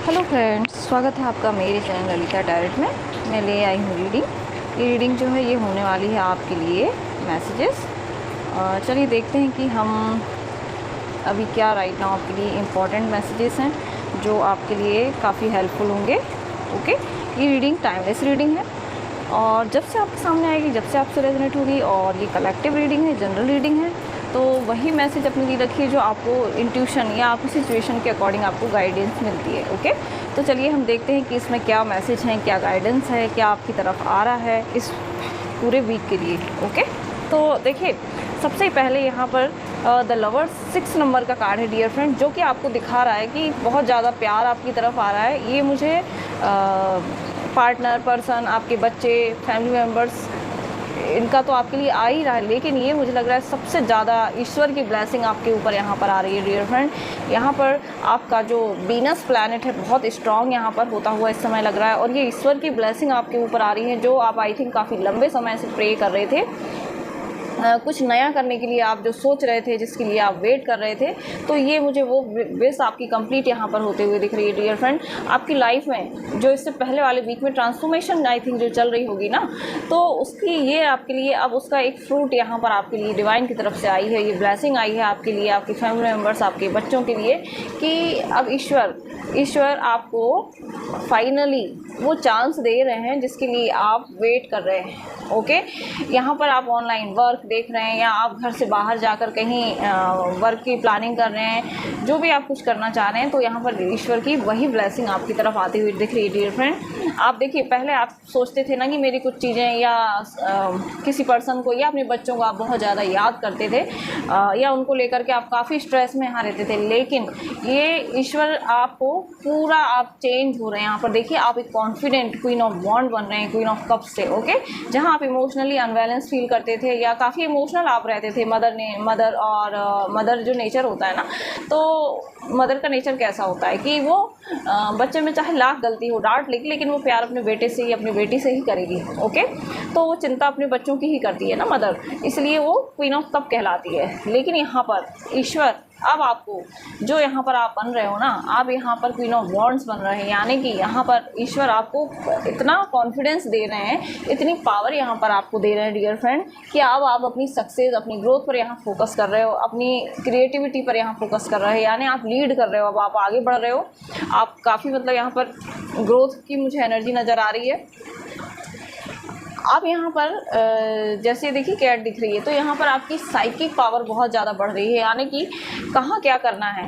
Hello friends, स्वागत है आपका मेरे चैनल ललिता डायरेक्ट में। मैं ले आई हूँ रीडिंग। ये रीडिंग जो है ये होने वाली है आपके लिए मैसेजेस। चलिए देखते हैं कि हम अभी क्या राइट नाउ आपके लिए इम्पॉर्टेंट मैसेजेस हैं जो आपके लिए काफ़ी हेल्पफुल होंगे। ओके, ये रीडिंग टाइमलेस रीडिंग है और जब से आपके सामने आएगी, जब से आपसे रेजोनेट होगी, और ये कलेक्टिव रीडिंग है, जनरल रीडिंग है, तो वही मैसेज अपने लिए रखिए जो आपको इंट्यूशन या आपकी सिचुएशन के अकॉर्डिंग आपको गाइडेंस मिलती है। ओके, तो चलिए हम देखते हैं कि इसमें क्या मैसेज है, क्या गाइडेंस है, क्या आपकी तरफ आ रहा है इस पूरे वीक के लिए। ओके, तो देखिए सबसे पहले यहाँ पर द लवर्स 6 नंबर का कार्ड है डियर फ्रेंड, जो कि आपको दिखा रहा है कि बहुत ज़्यादा प्यार आपकी तरफ आ रहा है। ये मुझे पार्टनर, पर्सन, आपके बच्चे, फैमिली मेम्बर्स, इनका तो आपके लिए आ ही रहा है, लेकिन ये मुझे लग रहा है सबसे ज़्यादा ईश्वर की ब्लेसिंग आपके ऊपर यहाँ पर आ रही है डियर फ्रेंड। यहाँ पर आपका जो वीनस प्लैनेट है बहुत स्ट्रॉन्ग यहाँ पर होता हुआ इस समय लग रहा है, और ये ईश्वर की ब्लेसिंग आपके ऊपर आ रही है जो आप आई थिंक काफ़ी लंबे समय से प्रे कर रहे थे। कुछ नया करने के लिए आप जो सोच रहे थे, जिसके लिए आप वेट कर रहे थे, तो ये मुझे वो विश आपकी कंप्लीट यहाँ पर होते हुए दिख रही है डियर फ्रेंड। आपकी लाइफ में जो इससे पहले वाले वीक में ट्रांसफॉर्मेशन आई थिंक जो चल रही होगी ना, तो उसकी ये आपके लिए अब उसका एक फ्रूट यहाँ पर आपके लिए डिवाइन की तरफ से आई है। ये ब्लेसिंग आई है आपके लिए, आपके फैमिली मेम्बर्स, आपके बच्चों के लिए, कि अब ईश्वर आपको फाइनली वो चांस दे रहे हैं जिसके लिए आप वेट कर रहे हैं। ओके, यहाँ पर आप ऑनलाइन वर्क देख रहे हैं या आप घर से बाहर जाकर कहीं वर्क की प्लानिंग कर रहे हैं, जो भी आप कुछ करना चाह रहे हैं, तो यहाँ पर ईश्वर की वही ब्लेसिंग आपकी तरफ आती हुई दिख रही है डियर फ्रेंड। आप देखिए, पहले आप सोचते थे ना कि मेरी कुछ चीज़ें या किसी पर्सन को या अपने बच्चों को आप बहुत ज़्यादा याद करते थे, या उनको लेकर के आप काफ़ी स्ट्रेस में यहाँ रहते थे, लेकिन ये ईश्वर आपको पूरा आप चेंज हो रहे हैं। यहाँ पर देखिए, आप एक कॉन्फिडेंट क्वीन ऑफ वॉन्ड बन रहे हैं, क्वीन ऑफ कप्स से। ओके, जहाँ आप इमोशनली अनबैलेंस फील करते थे या काफ़ी इमोशनल आप रहते थे, मदर जो नेचर होता है ना, तो मदर का नेचर कैसा होता है कि वो बच्चे में चाहे लाख गलती हो, डांट लेकिन वो प्यार अपने बेटे से ही, अपनी बेटी से ही करेगी। ओके, तो वो चिंता अपने बच्चों की ही करती है ना मदर, इसलिए वो क्वीन ऑफ कप कहलाती है। लेकिन यहाँ पर ईश्वर अब आपको जो यहाँ पर आप बन रहे हो ना, आप यहाँ पर क्वीन ऑफ वॉन्ड्स बन रहे हैं, यानी कि यहाँ पर ईश्वर आपको इतना कॉन्फिडेंस दे रहे हैं, इतनी पावर यहाँ पर आपको दे रहे हैं डियर फ्रेंड, कि अब आप अपनी सक्सेस, अपनी ग्रोथ पर यहाँ फोकस कर रहे हो, अपनी क्रिएटिविटी पर यहाँ फोकस कर रहे हो, यानी आप लीड कर रहे हो, अब आप आगे बढ़ रहे हो। आप काफ़ी मतलब यहाँ पर ग्रोथ की मुझे एनर्जी नज़र आ रही है। आप यहाँ पर जैसे देखिए कैट दिख रही है, तो यहाँ पर आपकी साइकिक पावर बहुत ज़्यादा बढ़ रही है, यानी कि कहाँ क्या करना है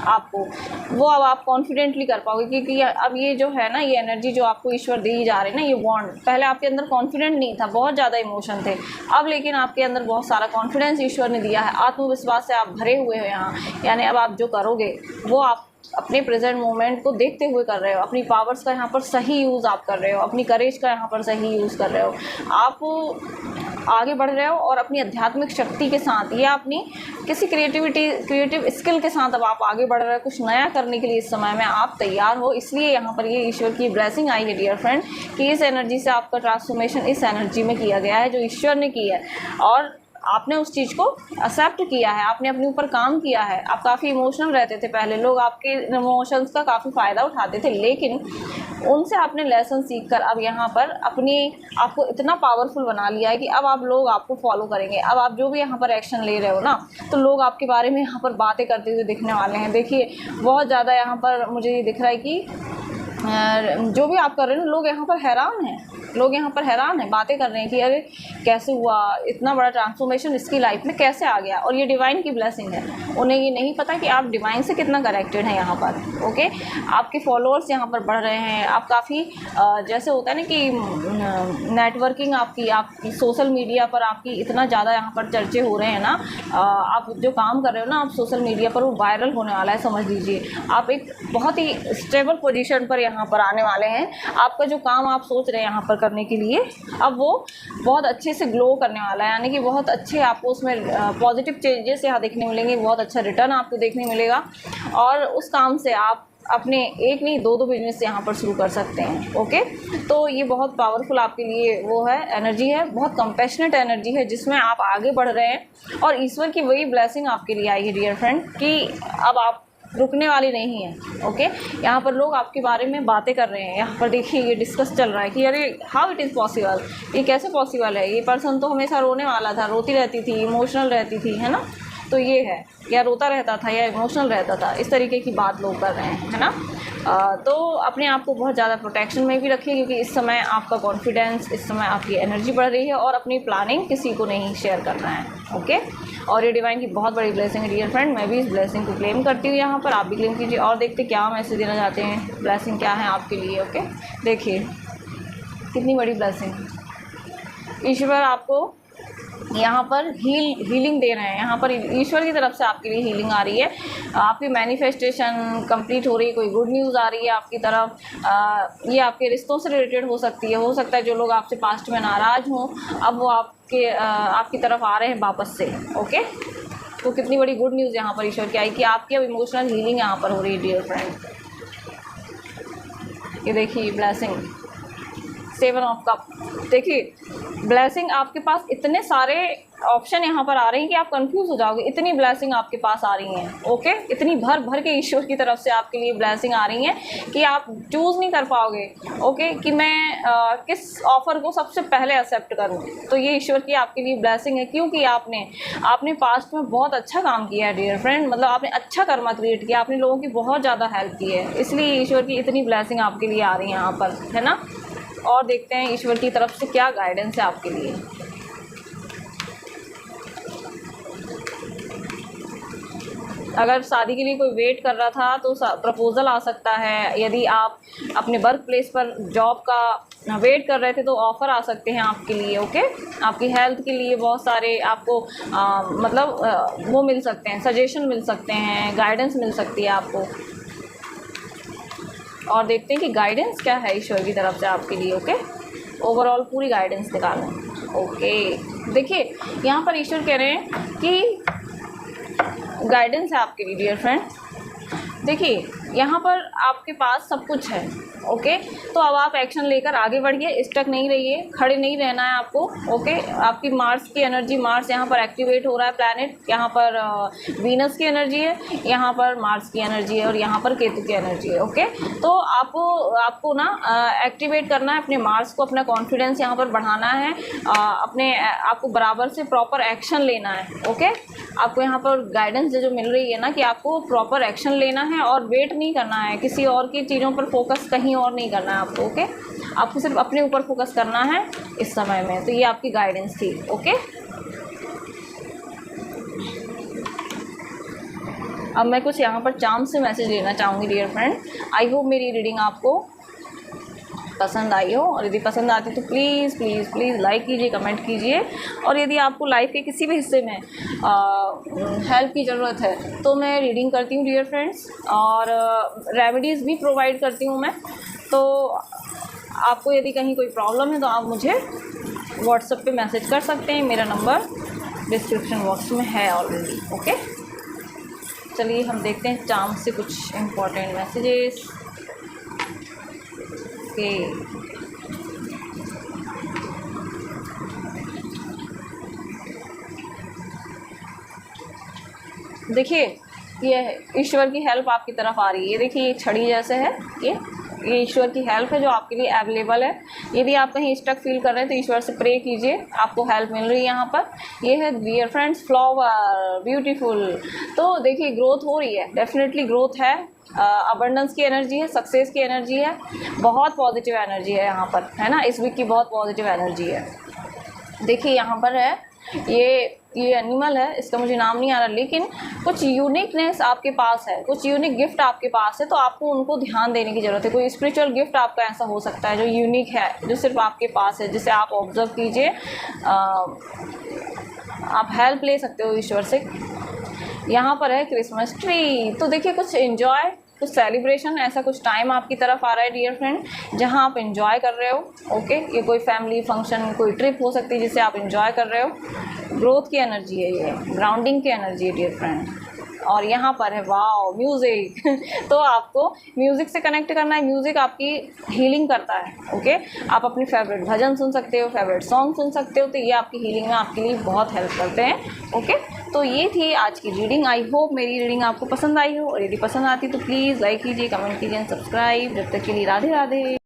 आपको, वो अब आप कॉन्फिडेंटली कर पाओगे, क्योंकि अब ये जो है ना, ये एनर्जी जो आपको ईश्वर दी जा रही है ना, ये बॉन्ड, पहले आपके अंदर कॉन्फिडेंट नहीं था, बहुत ज़्यादा इमोशन थे, अब लेकिन आपके अंदर बहुत सारा कॉन्फिडेंस ईश्वर ने दिया है, आत्मविश्वास से आप भरे हुए हो यहाँ। यानी अब आप जो करोगे वो आप अपने प्रेजेंट मोमेंट को देखते हुए कर रहे हो, अपनी पावर्स का यहाँ पर सही यूज़ आप कर रहे हो, अपनी करेज का यहाँ पर सही यूज़ कर रहे हो, आप आगे बढ़ रहे हो, और अपनी आध्यात्मिक शक्ति के साथ या अपनी किसी क्रिएटिव स्किल के साथ अब आप आगे बढ़ रहे हो, कुछ नया करने के लिए इस समय में आप तैयार हो। इसलिए यहाँ पर ये ईश्वर की ब्लेसिंग आई है डियर फ्रेंड, कि इस एनर्जी से आपका ट्रांसफॉर्मेशन इस एनर्जी में किया गया है जो ईश्वर ने की है, और आपने उस चीज़ को एक्सेप्ट किया है, आपने अपने ऊपर काम किया है। आप काफ़ी इमोशनल रहते थे पहले, लोग आपके इमोशंस का काफ़ी फ़ायदा उठाते थे, लेकिन उनसे आपने लेसन सीखकर अब यहाँ पर आपको इतना पावरफुल बना लिया है कि अब लोग आपको फॉलो करेंगे। अब आप जो भी यहाँ पर एक्शन ले रहे हो ना, तो लोग आपके बारे में यहाँ पर बातें करते हुए दिखने वाले हैं। देखिए, बहुत ज़्यादा यहाँ पर मुझे ये दिख रहा है कि जो भी आप कर रहे हो, लोग यहाँ पर हैरान हैं, बातें कर रहे हैं कि अरे कैसे हुआ, इतना बड़ा ट्रांसफॉर्मेशन इसकी लाइफ में कैसे आ गया, और ये डिवाइन की ब्लेसिंग है। उन्हें ये नहीं पता कि आप डिवाइन से कितना कनेक्टेड हैं यहाँ पर। ओके, आपके फॉलोअर्स यहाँ पर बढ़ रहे हैं, आप काफ़ी जैसे होता है ना कि नेटवर्किंग आपकी सोशल मीडिया पर आपकी इतना ज़्यादा यहाँ पर चर्चे हो रहे हैं ना, आप जो काम कर रहे हो ना, आप सोशल मीडिया पर वो वायरल होने वाला है, समझ लीजिए। आप एक बहुत ही स्टेबल पोजीशन पर यहाँ पर आने वाले हैं। आपका जो काम आप सोच रहे हैं यहाँ पर करने के लिए, अब वो बहुत अच्छे से ग्लो करने वाला है, यानी कि बहुत अच्छे आपको उसमें पॉजिटिव चेंजेस यहाँ देखने मिलेंगे, बहुत अच्छा रिटर्न आपको देखने मिलेगा, और उस काम से आप अपने एक नहीं दो बिजनेस यहाँ पर शुरू कर सकते हैं। ओके, तो ये बहुत पावरफुल आपके लिए वो है, एनर्जी है, बहुत कंपैशनेट एनर्जी है, जिसमें आप आगे बढ़ रहे हैं, और ईश्वर की वही ब्लेसिंग आपके लिए आई है डियर फ्रेंड, कि अब आप रुकने वाली नहीं है। ओके, यहाँ पर लोग आपके बारे में बातें कर रहे हैं। यहाँ पर देखिए ये डिस्कस चल रहा है कि अरे हाउ इट इज़ पॉसिबल, ये कैसे पॉसिबल है, ये पर्सन तो हमेशा रोने वाला था, रोती रहती थी, इमोशनल रहती थी, है ना, तो ये है, या रोता रहता था या इमोशनल रहता था, इस तरीके की बात लोग कर रहे हैं, है ना। तो अपने आप को बहुत ज़्यादा प्रोटेक्शन में भी रखिए, क्योंकि इस समय आपका कॉन्फिडेंस, इस समय आपकी एनर्जी बढ़ रही है और अपनी प्लानिंग किसी को नहीं शेयर करना है। ओके, और ये डिवाइन की बहुत बड़ी ब्लेसिंग है डियर फ्रेंड। मैं भी इस ब्लेसिंग को क्लेम करती हूँ, यहाँ पर आप भी क्लेम कीजिए और देखते क्या मैसेज देना चाहते हैं, ब्लेसिंग क्या है आपके लिए। ओके, देखिए कितनी बड़ी ब्लेसिंग, ईश्वर आपको यहाँ पर हीलिंग दे रहे हैं। यहाँ पर ईश्वर की तरफ से आपके लिए हीलिंग आ रही है, आपकी मैनिफेस्टेशन कंप्लीट हो रही है, कोई गुड न्यूज़ आ रही है आपकी तरफ। ये आपके रिश्तों से रिलेटेड हो सकती है, हो सकता है जो लोग आपसे पास्ट में नाराज़ हों अब वो आपकी तरफ आ रहे हैं वापस से। ओके, तो कितनी बड़ी गुड न्यूज़ यहाँ पर ईश्वर की आई कि आपकी अब इमोशनल हीलिंग यहाँ पर हो रही है डियर फ्रेंड। ये देखिए ब्लेसिंग, 7 ऑफ कप, देखिए ब्लेसिंग आपके पास इतने सारे ऑप्शन यहाँ पर आ रही हैं कि आप कंफ्यूज हो जाओगे, इतनी ब्लेसिंग आपके पास आ रही हैं। ओके, इतनी भर भर के ईश्वर की तरफ से आपके लिए ब्लेसिंग आ रही हैं कि आप चूज़ नहीं कर पाओगे। ओके, कि मैं किस ऑफ़र को सबसे पहले एक्सेप्ट करूँ, तो ये ईश्वर की आपके लिए ब्लेसिंग है, क्योंकि आपने पास्ट में बहुत अच्छा काम किया है डियर फ्रेंड, मतलब आपने अच्छा कर्मा क्रिएट किया, आपने लोगों की बहुत ज़्यादा हेल्प की है, इसलिए ईश्वर की इतनी ब्लेसिंग आपके लिए आ रही है यहाँ पर, है ना। और देखते हैं ईश्वर की तरफ से क्या गाइडेंस है आपके लिए। अगर शादी के लिए कोई वेट कर रहा था तो प्रपोज़ल आ सकता है, यदि आप अपने वर्क प्लेस पर जॉब का वेट कर रहे थे तो ऑफ़र आ सकते हैं आपके लिए। ओके, आपकी हेल्थ के लिए बहुत सारे आपको वो मिल सकते हैं, सजेशन मिल सकते हैं, गाइडेंस मिल सकती है आपको। और देखते हैं कि गाइडेंस क्या है ईश्वर की तरफ से आपके लिए। ओके, ओवरऑल पूरी गाइडेंस निकालें। ओके, देखिए यहाँ पर ईश्वर कह रहे हैं कि गाइडेंस है आपके लिए डियर फ्रेंड। देखिए यहाँ पर आपके पास सब कुछ है। ओके, तो अब आप एक्शन लेकर आगे बढ़िए, स्टक नहीं रहिए, खड़े नहीं रहना है आपको। ओके, आपकी मार्स की एनर्जी, मार्स यहाँ पर एक्टिवेट हो रहा है प्लैनेट, यहाँ पर वीनस की एनर्जी है, यहाँ पर मार्स की एनर्जी है और यहाँ पर केतु की एनर्जी है। ओके, तो आपको ना एक्टिवेट करना है अपने मार्स को, अपना कॉन्फिडेंस यहाँ पर बढ़ाना है, आपको बराबर से प्रॉपर एक्शन लेना है। ओके, आपको यहाँ पर गाइडेंस जो मिल रही है ना कि आपको प्रॉपर एक्शन लेना है और वेट नहीं करना है, किसी और की चीज़ों पर फोकस कहीं और नहीं करना है आपको। ओके, आपको सिर्फ अपने ऊपर फोकस करना है इस समय में। तो ये आपकी गाइडेंस थी। ओके, अब मैं कुछ यहाँ पर चार्म से मैसेज लेना चाहूँगी डियर फ्रेंड। आई होप मेरी रीडिंग आपको पसंद आई हो, और यदि पसंद आती तो प्लीज़ प्लीज़ प्लीज़ लाइक कीजिए, कमेंट कीजिए, और यदि आपको लाइफ के किसी भी हिस्से में हेल्प की ज़रूरत है तो मैं रीडिंग करती हूँ डियर फ्रेंड्स, और रेमेडीज़ भी प्रोवाइड करती हूँ मैं। तो आपको यदि कहीं कोई प्रॉब्लम है तो आप मुझे व्हाट्सएप पे मैसेज कर सकते हैं, मेरा नंबर डिस्क्रिप्शन बॉक्स में है ऑलरेडी। ओके, चलिए हम देखते हैं चार्म से कुछ इम्पोर्टेंट मैसेजेस। देखिए ये ईश्वर की हेल्प आपकी तरफ आ रही है। देखिए ये छड़ी जैसे है, ये ईश्वर की हेल्प है जो आपके लिए अवेलेबल है। यदि आप कहीं स्टक फील कर रहे हैं तो ईश्वर से प्रे कीजिए, आपको हेल्प मिल रही है यहाँ पर। ये है डियर फ्रेंड्स फ्लावर, ब्यूटीफुल। तो देखिए ग्रोथ हो रही है, डेफिनेटली ग्रोथ है, अबंडेंस की एनर्जी है, सक्सेस की एनर्जी है, बहुत पॉजिटिव एनर्जी है यहाँ पर, है ना। इस वीक की बहुत पॉजिटिव एनर्जी है। देखिए यहाँ पर है ये एनिमल है, इसका मुझे नाम नहीं आ रहा, लेकिन कुछ यूनिकनेस आपके पास है, कुछ यूनिक गिफ्ट आपके पास है, तो आपको उनको ध्यान देने की ज़रूरत है। कोई स्पिरिचुअल गिफ्ट आपका ऐसा हो सकता है जो यूनिक है, जो सिर्फ आपके पास है, जिसे आप ऑब्जर्व कीजिए। आप हेल्प ले सकते हो ईश्वर से। यहाँ पर है क्रिसमस ट्री। तो देखिए कुछ एंजॉय, कुछ सेलिब्रेशन, ऐसा कुछ टाइम आपकी तरफ आ रहा है डियर फ्रेंड, जहाँ आप एंजॉय कर रहे हो। ओके, ये कोई फैमिली फंक्शन, कोई ट्रिप हो सकती है जिसे आप एंजॉय कर रहे हो। ग्रोथ की एनर्जी है, ये ग्राउंडिंग की एनर्जी है डियर फ्रेंड। और यहाँ पर है वाओ म्यूज़िक। तो आपको म्यूज़िक से कनेक्ट करना है, म्यूज़िक आपकी हीलिंग करता है। ओके, आप अपनी फेवरेट भजन सुन सकते हो, फेवरेट सॉन्ग सुन सकते हो, तो ये आपकी हीलिंग में आपके लिए बहुत हेल्प करते हैं। ओके, तो ये थी आज की रीडिंग। आई होप मेरी रीडिंग आपको पसंद आई हो, और यदि पसंद आती तो प्लीज़ लाइक कीजिए, कमेंट कीजिए, सब्सक्राइब। जब तक के लिए राधे राधे।